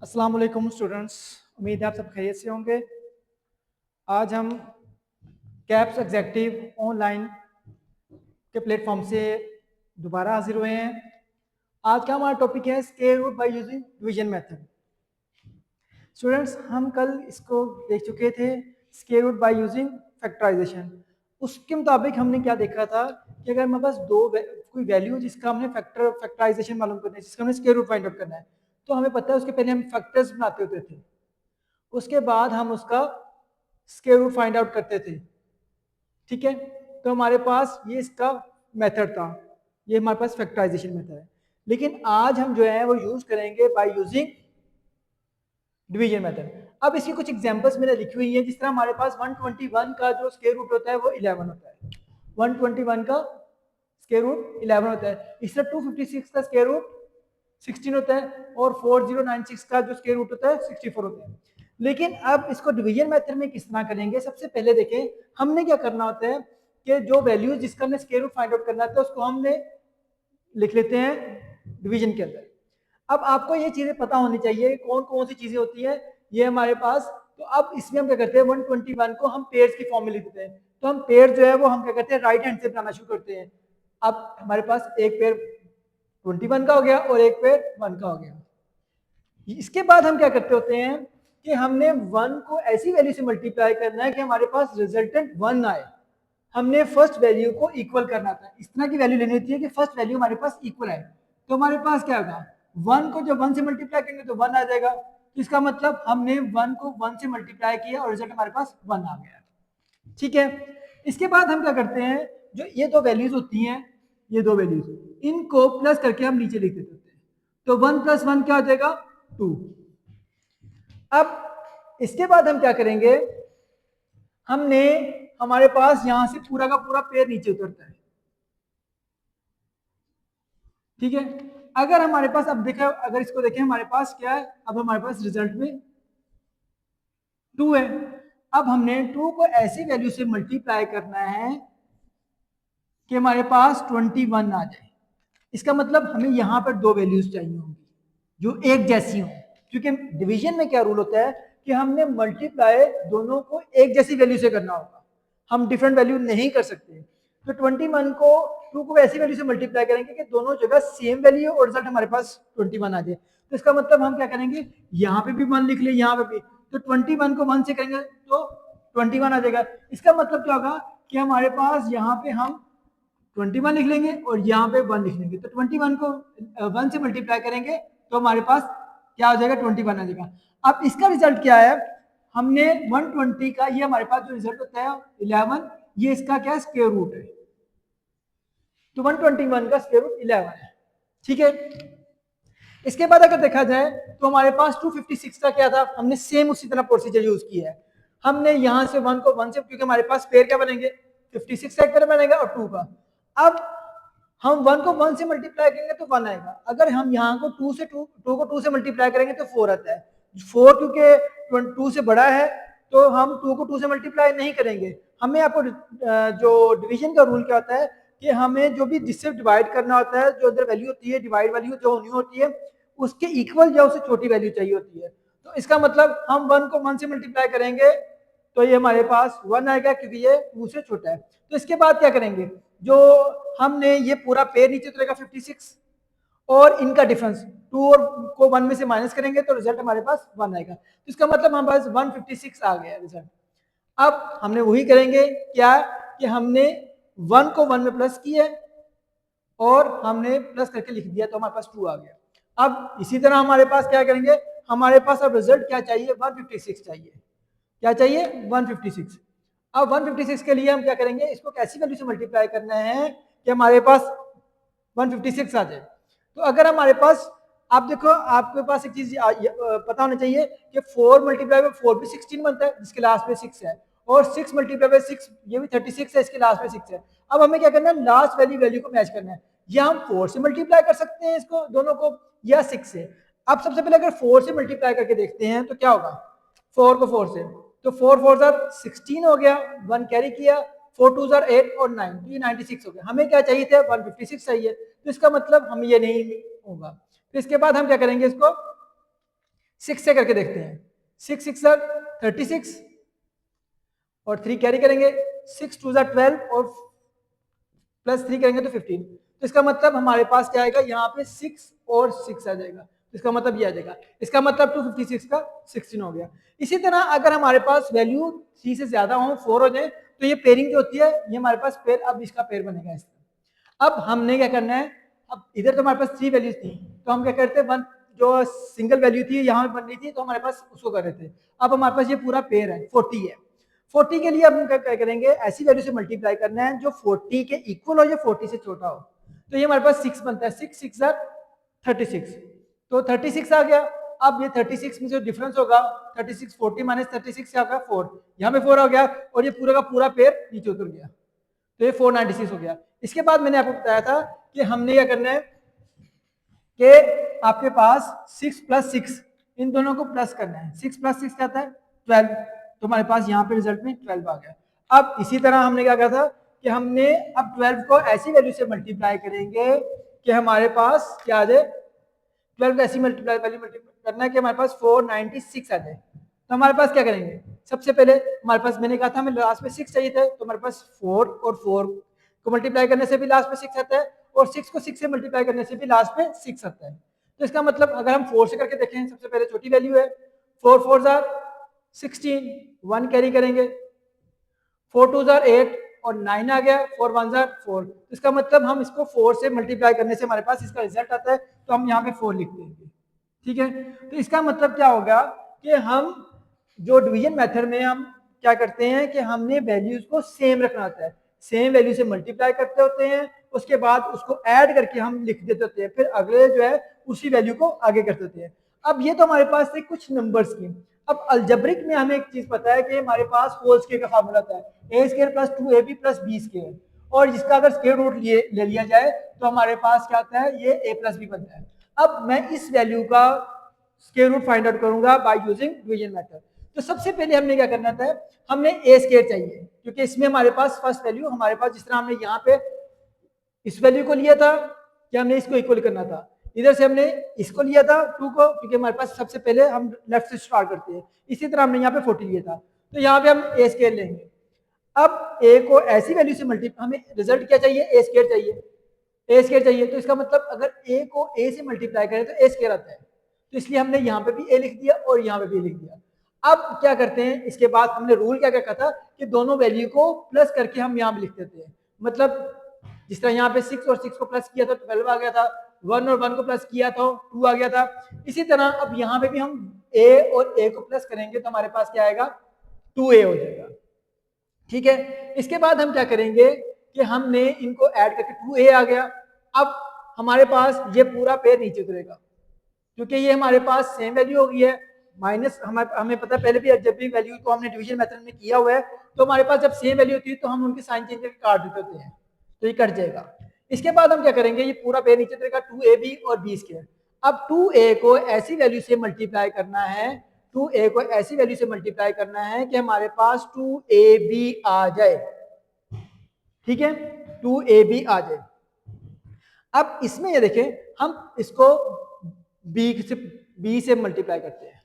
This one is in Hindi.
अस्सलाम वालेकुम स्टूडेंट्स, उम्मीद है आप सब खैरियत से होंगे। आज हम कैप्स एग्जेक्टिव ऑनलाइन के प्लेटफॉर्म से दोबारा हाजिर हुए हैं। आज का हमारा टॉपिक है square root by using division method. Students, हम कल इसको देख चुके थे, square root by using factorization. उसके मुताबिक हमने क्या देखा था कि अगर हमारे पास कोई वैल्यू जिसका हमने फैक्टराइजेशन मालूम करना है, जिसका हमने स्क्वायर रूट फाइंड आउट करना है, तो हमें पता है उसके पहले हम फैक्टर्स बनाते होते थे, उसके बाद हम उसका स्क्वायर रूट फाइंड आउट करते थे। ठीक है, तो हमारे पास ये इसका मेथड था, ये हमारे पास फैक्टराइजेशन मेथड है। लेकिन आज हम जो है वो यूज करेंगे बाय यूजिंग डिवीजन मेथड। अब इसकी कुछ एग्जांपल्स मैंने लिखी हुई है। जिस तरह हमारे पास 121 का जो स्क्वायर रूट होता है वो 11 होता है, 121 का स्क्वायर रूट 11 होता है। इस तरह 256 का स्क्वायर रूट 16 होता है और 4096 का जो स्क्वायर रूट होता है 64 होता है। लेकिन अब इसको डिवीजन मेथड में किस तरह करेंगे, सबसे पहले देखें हमने क्या करना होता है कि जो वैल्यूज जिसका हमने स्क्वायर रूट फाइंड आउट करना था उसको हमने लिख लेते हैं डिवीजन के अंदर। अब आपको ये चीजें पता होनी चाहिए कौन कौन सी चीजें होती है ये हमारे पास। तो अब इसमें हम क्या करते हैं, 121 को हम पेयर्स की फॉर्म में लिखते हैं। तो हम पेयर जो है वो हम क्या करते हैं, राइट हैंड से बनाना शुरू करते हैं। अब हमारे पास एक पेयर 21 का हो गया और एक पेयर 1 का हो गया। इसके बाद हम क्या करते होते हैं कि हमने 1 को ऐसी वैल्यू से मल्टीप्लाई करना है कि हमारे पास रिजल्टेंट 1 आए। हमने फर्स्ट वैल्यू को इक्वल करना था, इस तरह की वैल्यू लेनी होती है कि फर्स्ट वैल्यू हमारे पास इक्वल आए। तो हमारे पास क्या होगा, 1 को जब 1 से मल्टीप्लाई करेंगे तो 1 आ जाएगा। तो इसका मतलब हमने 1 को 1 से मल्टीप्लाई किया और रिजल्ट हमारे पास 1 आ गया। ठीक है, इसके बाद हम क्या करते हैं, जो ये दो वैल्यूज होती हैं, ये दो वैल्यूज इनको प्लस करके हम नीचे लिख देते हैं। तो 1 + 1 क्या हो जाएगा, 2। अब इसके बाद हम क्या करेंगे, हमने हमारे पास यहां से पूरा का पूरा पेयर नीचे उतरता है। ठीक है, अगर हमारे पास अब देखें, अगर इसको देखें हमारे पास क्या है, अब हमारे पास रिजल्ट में 2 है। अब हमने 2 को ऐसी वैल्यू से मल्टीप्लाई करना है कि हमारे पास 21 आ जाए। इसका मतलब हमें यहां पर दो वैल्यूज चाहिए होंगी जो एक जैसी हों, क्योंकि डिवीजन में क्या रूल होता है कि हमने मल्टीप्लाई दोनों को एक जैसी वैल्यू से करना होगा, हम डिफरेंट वैल्यू नहीं कर सकते। तो 21 को 2 को ऐसी वैल्यू से मल्टीप्लाई करेंगे कि दोनों जगह सेम वैल्यू और रिजल्ट हमारे पास 21 आ जाए। तो इसका मतलब हम क्या करेंगे, यहाँ पे भी 1 लिख ले, यहाँ पे भी। तो 21 को 1 से करेंगे तो 21 आ जाएगा। इसका मतलब क्या होगा कि हमारे पास यहाँ पे हम 21 लिख लेंगे और यहाँ पे 1 लिख लेंगे। तो 21 को 1 से मल्टीप्लाई करेंगे तो हमारे पास क्या हो जाएगा, 21 आ जाएगा। अब इसका रिजल्ट क्या है, हमने 120 का, ये हमारे पास जो रिजल्ट होता है 11, ये इसका क्या है, स्क्वायर रूट है। तो 121 का स्क्वायर रूट 11 है। ठीक है, इसके बाद अगर देखा जाए तो हमारे पास 256 का क्या था, हमने सेम उसी तरह प्रोसीजर यूज किया है। हमने यहां से 1 को 1 से, क्योंकि हमारे पास पेयर क्या बनेंगे, 56 का एक पेयर बनेगा और 2 का। अब हम 1 को 1 से मल्टीप्लाई करेंगे तो 1 आएगा। अगर हम यहाँ को 2 को 2 से मल्टीप्लाई करेंगे तो 4 आता है। 4 क्योंकि 2 से बड़ा है तो हम 2 को 2 से मल्टीप्लाई नहीं करेंगे। हमें आपको जो डिवीजन का रूल क्या होता है कि हमें जो भी जिससे डिवाइड करना होता है, जो अंदर वैल्यू होती है, डिवाइड वैल्यू जो होनी होती है, उसके इक्वल या उससे छोटी वैल्यू चाहिए होती है। तो इसका मतलब हम 1 को 1 से मल्टीप्लाई करेंगे तो ये हमारे पास 1 आएगा, क्योंकि ये 2 से छोटा है। तो इसके बाद क्या करेंगे, जो हमने ये पूरा पेयर नीचे उतरेगा 56 और इनका डिफरेंस 2 और को 1 में से माइनस करेंगे तो रिजल्ट हमारे पास 1 आएगा। तो इसका मतलब हमारे पास 156 आ गया रिजल्ट। अब हमने वही करेंगे क्या कि हमने 1 को 1 में प्लस किया और हमने प्लस करके लिख दिया तो हमारे पास 2 आ गया। अब इसी तरह हमारे पास क्या करेंगे, हमारे पास अब रिजल्ट क्या चाहिए, 156 चाहिए। क्या चाहिए, 156। अब 156 के लिए हम क्या करेंगे, इसको कैसी वैल्यू से मल्टीप्लाई करना है कि हमारे पास 156 आ जाए। तो अगर हमारे पास, आप देखो आपके पास एक चीज पता होना चाहिए कि 4 मल्टीप्लाई बाय 4 भी 16 बनता है जिसके लास्ट में 6 है, और 6 मल्टीप्लाई बाय 6 ये भी 36 है, इसके लास्ट में 6 है। अब हमें क्या करना है, लास्ट वैल्यू वैल्यू को मैच करना है। या हम 4 से मल्टीप्लाई कर सकते हैं इसको दोनों को, या 6 से। अब सबसे पहले अगर 4 से मल्टीप्लाई करके देखते हैं तो क्या होगा, 4 को 4 से, तो 4 4 16 हो गया, 1 कैरी किया, 4 2 8 और 9, तो ये 96 हो गया। हमें क्या चाहिए थे, 156 चाहिए। तो इसका मतलब हम ये नहीं होगा। तो इसके बाद हम क्या करेंगे, इसको 6 से करके देखते हैं। 6 6 36 और 3 कैरी करेंगे, 6 2 12 और प्लस 3 करेंगे तो 15। तो इसका मतलब हमारे पास क्या आएगा, यहाँ पे 6 और 6 आ जाएगा, तो इसका मतलब ये आ जाएगा। इसका मतलब 256 का 16 हो गया। इसी तरह अगर हमारे पास वैल्यू 3 से ज्यादा हो, 4 हो जाए, तो ये पेयरिंग जो होती है, ये हमारे पास पेयर, अब इसका पेयर बनेगा इस तरह। अब हमने क्या करना है, अब इधर तो हमारे पास 3 वैल्यूज थी, तो हम क्या करते हैं, वन जो सिंगल वैल्यू थी यहाँ पे बन रही थी, तो हमारे पास उसको कर रहे थे। अब हमारे पास ये पूरा पेयर है, 40 है। 40 के लिए अब हम क्या करेंगे, ऐसी वैल्यू से मल्टीप्लाई करना है जो 40 के इक्वल हो या 40 से छोटा हो। तो ये हमारे पास 6 बनता है, 6 6 36, तो 36 आ गया। अब ये 36 में जो डिफरेंस होगा, 36 40 माइनस 36 क्या होगा, 4, यहाँ पे 4 आ गया, और ये पूरा का पूरा पेयर नीचे उतर गया, तो ये 496 हो गया। इसके बाद मैंने आपको बताया था कि हमने क्या करना है कि आपके पास 6 + 6 इन दोनों को प्लस करना है। 6 + 6 क्या आता है, 12, तो हमारे पास यहाँ पे रिजल्ट में 12 आ गया। अब इसी तरह हमने क्या कहा था कि हमने अब 12 को ऐसी वैल्यू से मल्टीप्लाई करेंगे कि हमारे पास क्या आ जाए, 12 ऐसी मल्टीप्लाई करना है कि हमारे पास 496 आ जाए। तो हमारे पास क्या करेंगे, सबसे पहले हमारे पास, मैंने कहा था हमें लास्ट में 6 चाहिए थे, तो हमारे पास 4 और 4 को मल्टीप्लाई करने से भी लास्ट में 6 आता है, और 6 को 6 से मल्टीप्लाई करने से भी लास्ट में 6 आता है। तो इसका मतलब अगर हम 4 से करके देखें, सबसे पहले छोटी वैल्यू है, 4 4 16, 1 कैरी करेंगे, 4 2 8 और 9 आ गया, 4 1 4। इसका मतलब हम इसको 4 से मल्टीप्लाई करने से हमारे पास इसका रिजल्ट आता है, तो हम यहाँ पे 4 लिखते हैं। ठीक है, तो इसका मतलब क्या होगा कि हम जो डिवीजन मेथड में हम क्या करते हैं कि हमने वैल्यूज को सेम रखना होता है, सेम वैल्यू से मल्टीप्लाई करते होते हैं, उसके बाद उसको ऐड करके हम लिख देते होते हैं, फिर अगले जो है उसी वैल्यू को आगे करते होते हैं। अब ये तो हमारे पास थे कुछ नंबर्स की। अब अलजेब्रिक में हमें एक चीज पता है कि हमारे पास होल स्क्वायर का फार्मूला होता है, a² + 2ab + b², और जिसका अगर स्क्वायर रूट ले लिया जाए तो हमारे पास क्या आता है, ये a + b बनता है। अब मैं इस वैल्यू का स्क्वायर रूट फाइंड आउट करूंगा बाय यूजिंग डिवीजन मेथड। तो सबसे पहले हमने क्या करना था, हमने a² चाहिए, क्योंकि इसमें हमारे पास फर्स्ट वैल्यू हमारे पास, जिस तरह हमने यहाँ पे इस वैल्यू को लिया था कि हमने इसको इक्वल करना था, इधर से हमने इसको लिया था 2 को, क्योंकि हमारे पास सबसे पहले हम लेफ्ट से स्टार्ट करते हैं। इसी तरह हमने यहाँ पे 40 लिया था, तो यहाँ पे हम a² लेंगे। अब a को ऐसी वैल्यू से मल्टीप्लाई, हमें रिजल्ट क्या चाहिए, a² चाहिए, a² चाहिए, तो इसका मतलब अगर a को a से मल्टीप्लाई करें तो a² आता है, तो इसलिए हमने यहाँ पे भी a लिख दिया और यहाँ पे भी लिख दिया। अब क्या करते हैं, इसके बाद हमने रूल क्या क्या कहा था कि दोनों वैल्यू को प्लस करके हम यहाँ पे लिख देते हैं। मतलब जिस तरह यहाँ पे 6 और 6 को प्लस किया था 12 आ गया था, 1 और 1 को प्लस किया तो 2 आ गया था। इसी तरह अब यहाँ पे भी हम a और a को प्लस करेंगे तो हमारे पास क्या आएगा, 2a हो जाएगा। ठीक है, इसके बाद हम क्या करेंगे कि हमने इनको ऐड करके 2a आ गया। अब हमारे पास ये पूरा पेयर नीचे उतरेगा, क्योंकि ये हमारे पास सेम वैल्यू हो गई है, माइनस हमें पता है पहले भी जब भी वैल्यू को हमने डिवीजन मेथड में किया हुआ है, तो हमारे पास जब सेम वैल्यू होती है तो हम उनके साइन चेंज करके काट देते होते हैं, तो ये कट जाएगा। इसके बाद हम क्या करेंगे, ये पूरा पेयर नीचे उतरेगा, 2ab और b²। अब 2a को ऐसी वैल्यू से मल्टीप्लाई करना है, 2a को ऐसी वैल्यू से मल्टीप्लाई करना है कि हमारे पास 2ab आ जाए। ठीक है, 2ab आ जाए। अब इसमें ये देखें, हम इसको b से मल्टीप्लाई करते हैं,